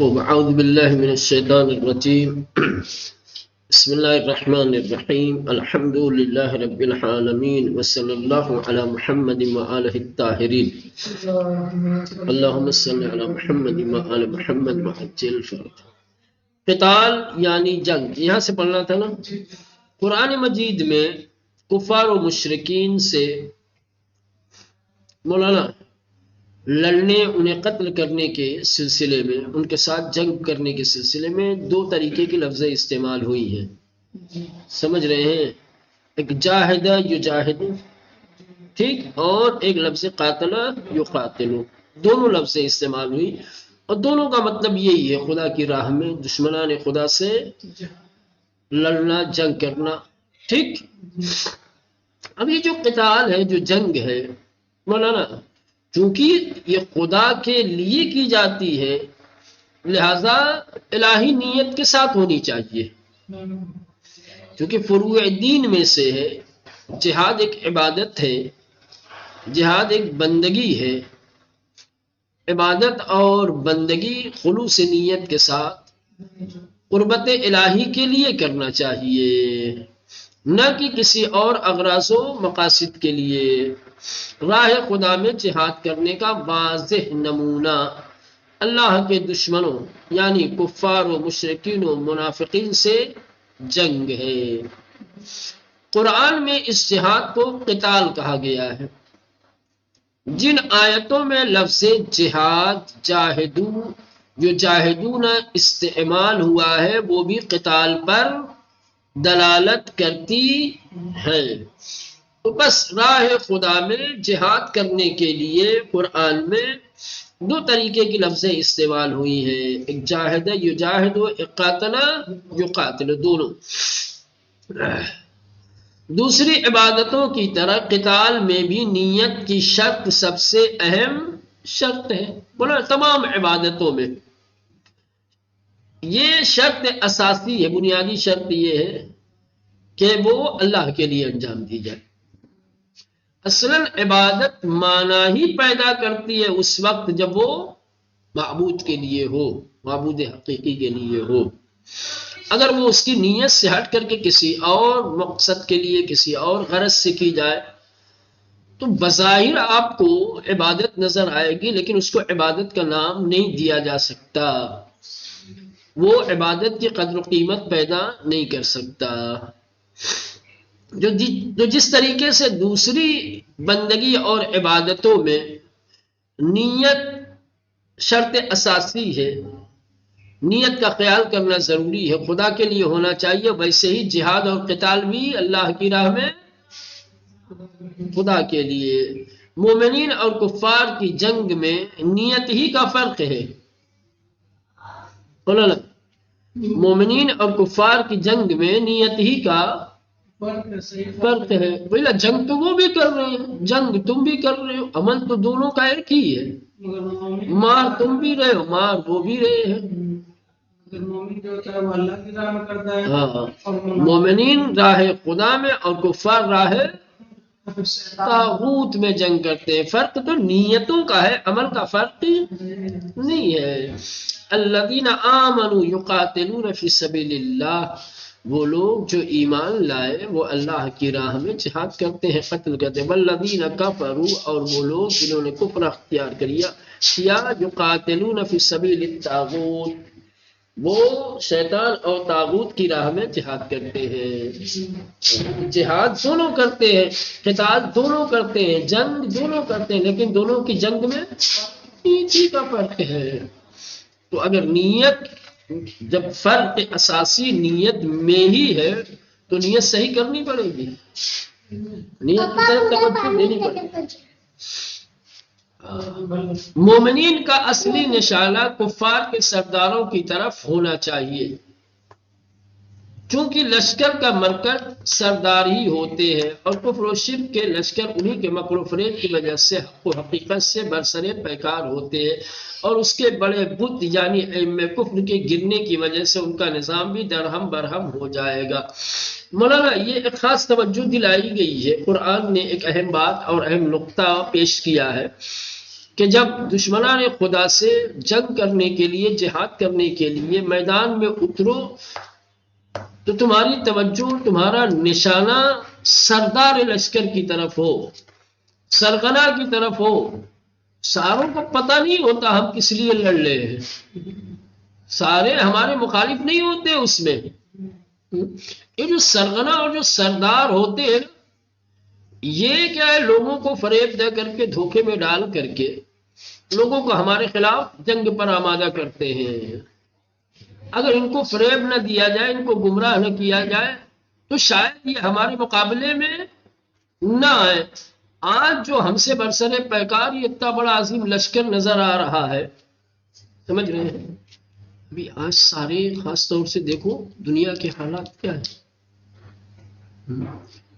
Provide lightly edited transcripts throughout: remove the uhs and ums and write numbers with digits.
أعوذ بالله من الشيطان الرجيم بسم الله الرحمن الرحيم الحمد لله رب العالمين وصلى الله على محمد وآله الطاهرين اللهم صل على محمد وآل محمد وعجل فرجهم. قتال یعنی جنگ، یہاں سے پڑھنا تھا نا. قرآن مجید میں کفار و مشرکین سے مولانا لڑنے، انہیں قتل کرنے کے سلسلے میں، ان کے ساتھ جنگ کرنے کے سلسلے میں دو طریقے کی لفظیں استعمال ہوئی ہیں. سمجھ رہے ہیں؟ ایک جاہدہ یجاہد، ٹھیک، اور ایک لفظ قاتلہ یقاتل. دونوں لفظیں استعمال ہوئی اور دونوں کا مطلب یہی ہے، خدا کی راہ میں دشمنان خدا سے لڑنا، جنگ کرنا. ٹھیک. اب یہ جو قتال ہے، جو جنگ ہے مولانا، چونکہ یہ خدا کے لیے کی جاتی ہے لہذا الہی نیت کے ساتھ ہونی چاہیے، کیونکہ فروع دین میں سے ہے. جہاد ایک عبادت ہے، جہاد ایک بندگی ہے. عبادت اور بندگی خلوص نیت کے ساتھ قربت الہی کے لیے کرنا چاہیے، نہ کہ کسی اور اغراض و مقاصد کے لیے. راہ خدا میں جہاد کرنے کا واضح نمونہ اللہ کے دشمنوں یعنی کفار و مشرکین و منافقین سے جنگ ہے. قرآن میں اس جہاد کو قتال کہا گیا ہے. جن آیتوں میں لفظ جہاد، جاہدو، یجاہدون استعمال ہوا ہے وہ بھی قتال پر دلالت کرتی ہے. تو بس راہ خدا میں جہاد کرنے کے لیے قرآن میں دو طریقے کی لفظیں استعمال ہوئی ہیں، ایک جاہد یجاہد و ایک قاتلہ یقاتل، دونوں. دوسری عبادتوں کی طرح قتال میں بھی نیت کی شرط سب سے اہم شرط ہے. بولا تمام عبادتوں میں یہ شرط اساسی ہے، بنیادی شرط یہ ہے کہ وہ اللہ کے لیے انجام دی جائے. اصلاً عبادت معنی ہی پیدا کرتی ہے اس وقت جب وہ معبود کے لیے ہو، معبود حقیقی کے لیے ہو. اگر وہ اس کی نیت سے ہٹ کر کے کسی اور مقصد کے لیے، کسی اور غرض سے کی جائے تو بظاہر آپ کو عبادت نظر آئے گی، لیکن اس کو عبادت کا نام نہیں دیا جا سکتا. وہ عبادت کی قدر و قیمت پیدا نہیں کر سکتا. جو جس طریقے سے دوسری بندگی اور عبادتوں میں نیت شرط اساسی ہے، نیت کا خیال کرنا ضروری ہے، خدا کے لیے ہونا چاہیے، ویسے ہی جہاد اور قتال بھی اللہ کی راہ میں خدا کے لیے. مومنین اور کفار کی جنگ میں نیت ہی کا فرق ہے. مومنین اور کفار کی جنگ میں نیت ہی کا فرق ہے. بھئی جنگ تو وہ بھی کر رہے ہیں، جنگ تم بھی کر رہے ہو، عمل تو دونوں کا ایک ہی ہے. مار تم بھی رہے ہو، مار وہ بھی رہے ہیں. مومنین راہ خدا میں اور کفار راہ طاغوت میں جنگ کرتے ہیں. فرق تو نیتوں کا ہے، عمل کا فرق نہیں ہے. الذین آمنوا یقاتلون فی سبیل اللہ، وہ لوگ جو ایمان لائے وہ اللہ کی راہ میں جہاد کرتے ہیں، قتل کرتے ہیں. والذین کفروا، اور وہ لوگ جنہوں نے کفر اختیار کیا یقاتلون فی سبیل الطاغوت، وہ شیطان اور طاغوت کی راہ میں جہاد کرتے ہیں. جہاد دونوں کرتے ہیں، قتال دونوں کرتے ہیں، جنگ دونوں کرتے ہیں، لیکن دونوں کی جنگ میں نیتی کا فرق ہے. تو اگر نیت، جب فرق اساسی نیت میں ہی ہے تو نیت صحیح کرنی پڑے گی، نیت کی طرف توجہ دینی پڑے گی. مومنین کا اصلی نشانہ کفار کے سرداروں کی طرف ہونا چاہیے، چونکہ لشکر کا مرکز سردار ہی ہوتے ہیں اور کفر و شرک کے لشکر انہی کے مکر و فریب کی وجہ سے حق و حقیقت سے برسر پیکار ہوتے ہیں، اور اس کے بڑے بت یعنی ائمہ کفر کے گرنے کی وجہ سے ان کا نظام بھی درہم برہم ہو جائے گا. مولانا یہ ایک خاص توجہ دلائی گئی ہے. قرآن نے ایک اہم بات اور اہم نقطہ پیش کیا ہے کہ جب دشمنان خدا سے جنگ کرنے کے لیے، جہاد کرنے کے لیے میدان میں اترو تو تمہاری توجہ، تمہارا نشانہ سردار لشکر کی طرف ہو، سرغنہ کی طرف ہو. ساروں کو پتہ نہیں ہوتا ہم کس لیے لڑ رہے ہیں، سارے ہمارے مخالف نہیں ہوتے اس میں. یہ جو سرغنہ اور جو سردار ہوتے ہیں، یہ کیا ہے، لوگوں کو فریب دے کر کے، دھوکے میں ڈال کر کے لوگوں کو ہمارے خلاف جنگ پر آمادہ کرتے ہیں. اگر ان کو فریب نہ دیا جائے، ان کو گمراہ نہ کیا جائے تو شاید یہ ہمارے مقابلے میں نہ آئے. آج جو ہم سے برسر پیکار یہ اتنا بڑا عظیم لشکر نظر آ رہا ہے، سمجھ رہے ہیں؟ ابھی آج سارے، خاص طور سے دیکھو دنیا کے حالات کیا ہے.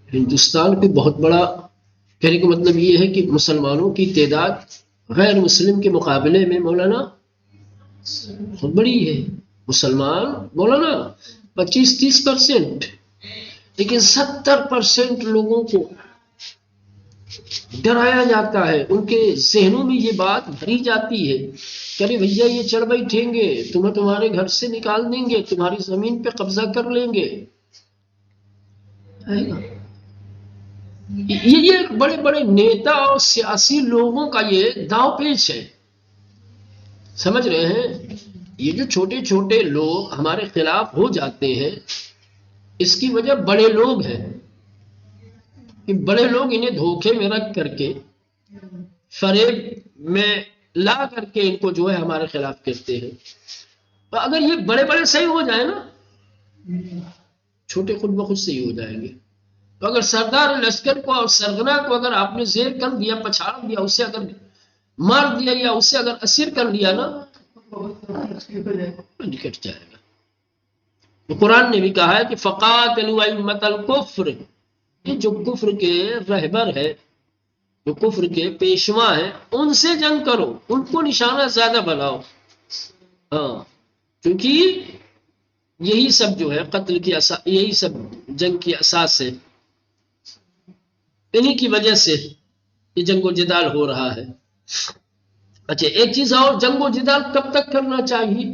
ہندوستان کو بہت بڑا، کہنے کا مطلب یہ ہے کہ مسلمانوں کی تعداد غیر مسلم کے مقابلے میں مولانا بہت بڑی ہے. مسلمان مولانا 25-30%، لیکن 70% لوگوں کو ڈرایا جاتا ہے. ان کے ذہنوں میں یہ بات بھری جاتی ہے کہ ارے بھیا یہ چڑھ بیٹھیں گے، تمہیں تمہارے گھر سے نکال دیں گے، تمہاری زمین پہ قبضہ کر لیں گے. یہ بڑے بڑے نیتا اور سیاسی لوگوں کا یہ داؤ پیچ ہے، سمجھ رہے ہیں؟ یہ جو چھوٹے چھوٹے لوگ ہمارے خلاف ہو جاتے ہیں، اس کی وجہ بڑے لوگ ہیں کہ بڑے لوگ انہیں دھوکے میں رکھ کر کے، فریب میں لا کر کے ان کو جو ہے ہمارے خلاف کرتے ہیں. تو اگر یہ بڑے بڑے صحیح ہو جائیں نا، چھوٹے خود بخود صحیح ہو جائیں گے. تو اگر سردار لشکر کو اور سرغنہ کو اگر آپ نے زیر کر دیا، پچھاڑ دیا، اسے اگر مار دیا یا اسے اگر اسیر کر لیا نا، نکٹ جائے گا. تو قرآن نے بھی کہا ہے کہ فقاتلوا ائمۃ الکفر، یہ جو کفر کے رہبر ہے، جو کفر کے پیشوا ہیں، ان سے جنگ کرو، ان کو نشانہ زیادہ بناؤ. ہاں، کیونکہ یہی سب جو ہے قتل کی یہی سب جنگ کی اساس ہے. انہی کی وجہ سے یہ جنگ و جدال ہو رہا ہے. اچھا ایک چیز اور، جنگ و جدال کب تک کرنا چاہیے،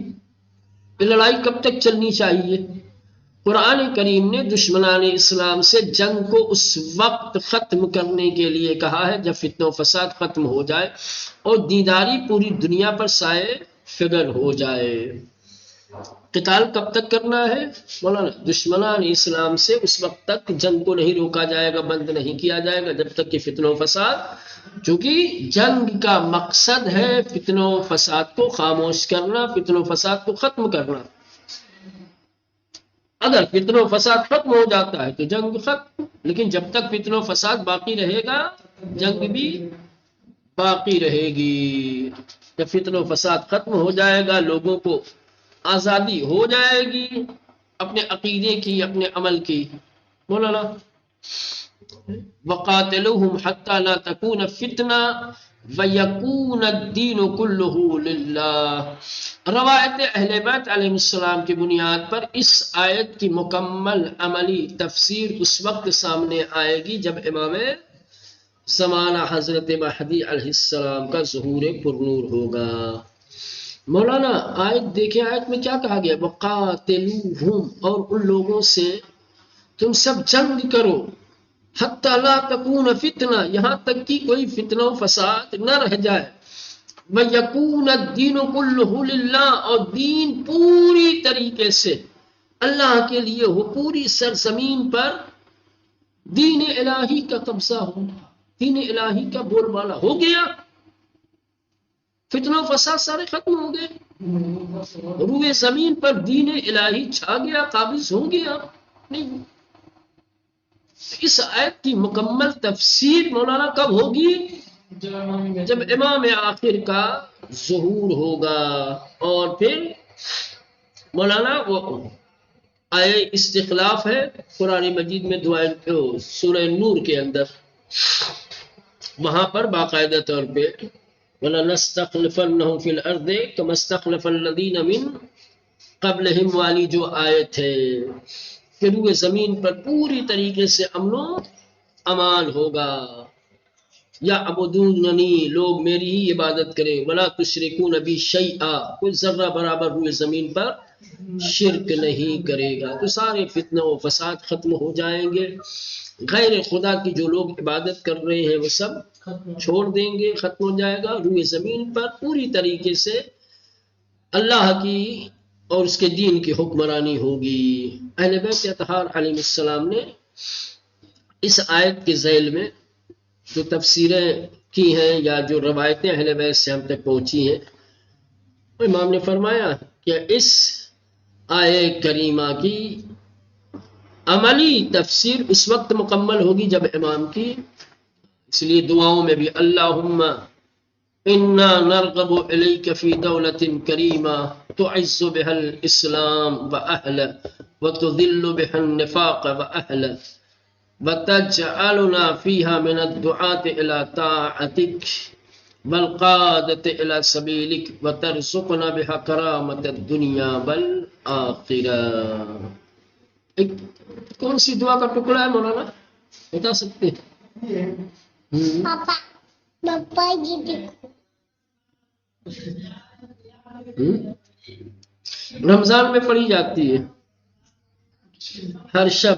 یہ لڑائی کب تک چلنی چاہیے؟ قرآن کریم نے دشمنان اسلام سے جنگ کو اس وقت ختم کرنے کے لیے کہا ہے جب فتنہ و فساد ختم ہو جائے اور دینداری پوری دنیا پر سائے فگر ہو جائے. قتال کب تک کرنا ہے مولانا؟ دشمنان اسلام سے اس وقت تک جنگ کو نہیں روکا جائے گا، بند نہیں کیا جائے گا، جب تک کہ فتنہ و فساد، چونکہ جنگ کا مقصد ہے فتنہ و فساد کو خاموش کرنا، فتنہ و فساد کو ختم کرنا. اگر فتنہ و فساد ختم ہو جاتا ہے تو جنگ ختم، لیکن جب تک فتنہ و فساد باقی رہے گا جنگ بھی باقی رہے گی. جب فتنہ و فساد ختم ہو جائے گا، لوگوں کو آزادی ہو جائے گی اپنے عقیدے کی، اپنے عمل کی. مولانا وَقَاتِلُوهُمْ حَتَّى لَا تَكُونَ فِتْنَةٌ وَيَكُونَ الدِّينُ كُلُّهُ لِلَّهِ. روایت اہل بیت علیہ السلام کی بنیاد پر اس آیت کی مکمل عملی تفسیر اس وقت سامنے آئے گی جب امام زمانہ حضرت مہدی علیہ السلام کا ظہور پرنور ہوگا. مولانا آیت دیکھیں، آیت میں کیا کہا گیا؟ وَقَاتِلُوهُمْ، اور ان لوگوں سے تم سب جنگ کرو، حتی لا تکون فتنہ، یہاں تک کہ کوئی فتنہ و فساد نہ رہ جائے، وَيَكُونَ الدِّينُ كُلُّهُ لِلَّهِ، اور دین پوری طریقے سے اللہ کے لیے ہو، پوری سرزمین پر دین الہی کا قبضہ ہو، دین الہی کا بول بالا ہو گیا، فتنہ و فساد سارے ختم ہو گئے، روئے زمین پر دین الہی چھا گیا، قابض ہو گیا. نہیں، اس آیت کی مکمل تفسیر مولانا کب ہوگی؟ جب امام آخر کا ظہور ہوگا. اور پھر مولانا وہ آئے استخلاف ہے قرآن مجید میں، سورہ نور کے اندر، وہاں پر باقاعدہ طور پہ وَلَنَسْتَخْلِفَنَّهُمْ فِي الْأَرْضِ كَمَا اسْتَخْلَفَ الَّذِينَ مِن قَبْلِهِمْ والی جو آیت ہے کہ روئے زمین پر پوری طریقے سے امن و امان ہوگا. یا عبدوننی، لوگ میری ہی عبادت کریں، ولا تشرکون بی شیئا، کوئی ذرہ برابر روئے زمین پر شرک نہیں کرے گا، تو سارے فتنہ و فساد ختم ہو جائیں گے، غیر خدا کی جو لوگ عبادت کر رہے ہیں وہ سب چھوڑ دیں گے، ختم ہو جائے گا، روئے زمین پر پوری طریقے سے اللہ کی اور اس کے دین کی حکمرانی ہوگی۔ اہل بیت اطہار علیہ السلام نے اس آیت کے ذیل میں جو تفسیریں کی ہیں یا جو روایتیں اہل بیت سے ہم تک پہنچی ہیں، امام نے فرمایا کہ اس آیہ کریمہ کی عملی تفسیر اس وقت مکمل ہوگی جب امام کی، اس لیے دعاؤں میں بھی اللہم انا نرغب الیک فی دولت کریمہ تعز بها الاسلام واہلہ وتذل بها النفاق واہلہ وتجعلنا فيها من الدعاة إلى طاعتك والقادة إلى سبيلك وترزقنا بها كرامة الدنيا والآخرة۔ ایک کون سی دعا کا ٹکڑا ہے مولانا بتا سکتے ہیں؟ پاپا جی دیکھو، رمضان میں پڑھی جاتی ہے ہر شب،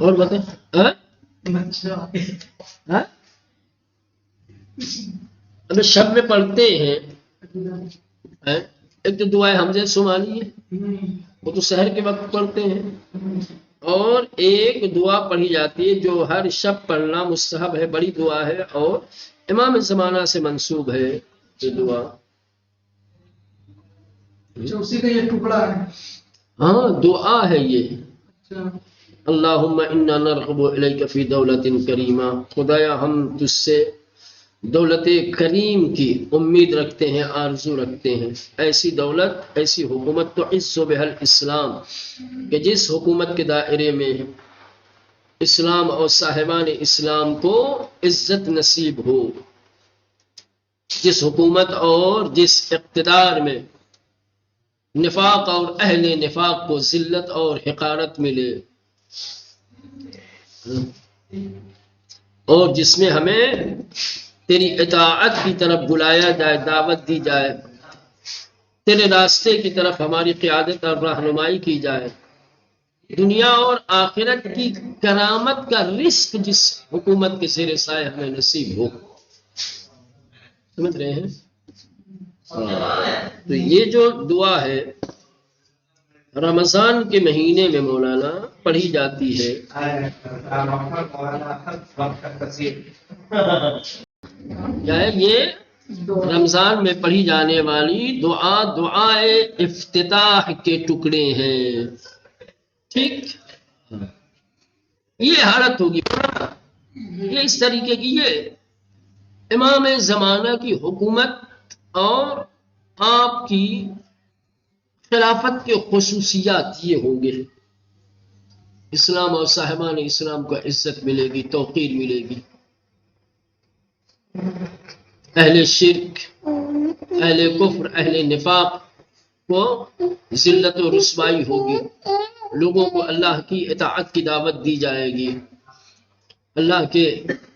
اور بتائیں اگر شب میں پڑھتے ہیں، ایک تو دعائے حمزہ سمانی ہے وہ تو سحر کے وقت پڑھتے ہیں، اور ایک دعا پڑھی جاتی ہے جو ہر شب پڑھنا مستحب ہے، بڑی دعا ہے اور امام زمانہ سے منسوب ہے یہ دعا۔ اسی کا یہ ٹکڑا ہے، ہاں دعا ہے یہ، اللہم انا نرغب الیک فی دولت کریمہ، خدایا ہم تجھ سے دولت کریم کی امید رکھتے ہیں، آرزو رکھتے ہیں، ایسی دولت، ایسی حکومت تعز بها الاسلام کہ جس حکومت کے دائرے میں اسلام اور صاحبان اسلام کو عزت نصیب ہو، جس حکومت اور جس اقتدار میں نفاق اور اہل نفاق کو ذلت اور حقارت ملے، اور جس میں ہمیں تیری اطاعت کی طرف بلایا جائے، دعوت دی جائے، تیرے راستے کی طرف ہماری قیادت اور رہنمائی کی جائے، دنیا اور آخرت کی کرامت کا رزق جس حکومت کے زیر سائے ہمیں نصیب ہو۔ سمجھ رہے ہیں؟ تو یہ جو دعا ہے رمضان کے مہینے میں مولانا پڑھی جاتی ہے، کیا ہے یہ رمضان میں پڑھی جانے والی دعا، دعائے افتتاح کے ٹکڑے ہیں، ٹھیک؟ یہ حالت ہوگی، یہ اس طریقے کی، یہ امام زمانہ کی حکومت اور آپ کی خلافت کے خصوصیات یہ ہوں گے، اسلام اور صاحبان اسلام کو عزت ملے گی، توقیر ملے گی، اہل شرک، اہل کفر، اہل نفاق کو ذلت و رسوائی ہوگی، لوگوں کو اللہ کی اطاعت کی دعوت دی جائے گی، اللہ کے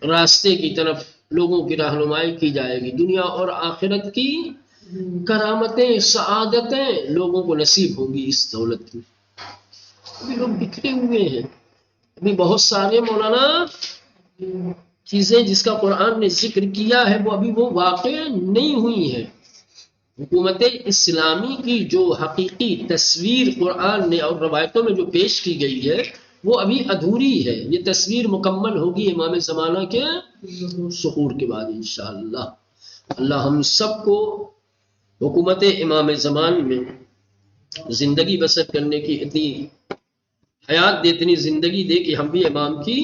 راستے کی طرف لوگوں کی رہنمائی کی جائے گی، دنیا اور آخرت کی کرامتیں، سعادتیں لوگوں کو نصیب ہوں گی اس دولت میں۔ ابھی لوگ بکھرے ہوئے ہیں، ابھی بہت سارے مولانا چیزیں جس کا قرآن نے ذکر کیا ہے وہ ابھی وہ واقع نہیں ہوئی ہیں۔ حکومت اسلامی کی جو حقیقی تصویر قرآن نے اور روایتوں میں جو پیش کی گئی ہے وہ ابھی ادھوری ہے، یہ تصویر مکمل ہوگی امام زمانہ کے ظہور کے بعد انشاءاللہ۔ اللہ ہم سب کو حکومت امام زمان میں زندگی بسر کرنے کی اتنی حیات دے، اتنی زندگی دے کہ ہم بھی امام کی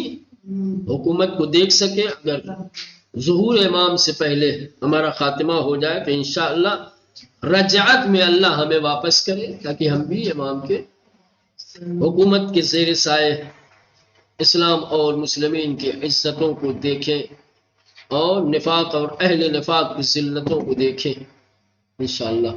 حکومت کو دیکھ سکیں، اگر ظہور امام سے پہلے ہمارا خاتمہ ہو جائے تو انشاءاللہ رجعت میں اللہ ہمیں واپس کرے تاکہ ہم بھی امام کے حکومت کے زیر سائے اسلام اور مسلمین کی عزتوں کو دیکھیں اور نفاق اور اہل نفاق کی ذلتوں کو دیکھیں انشاءاللہ۔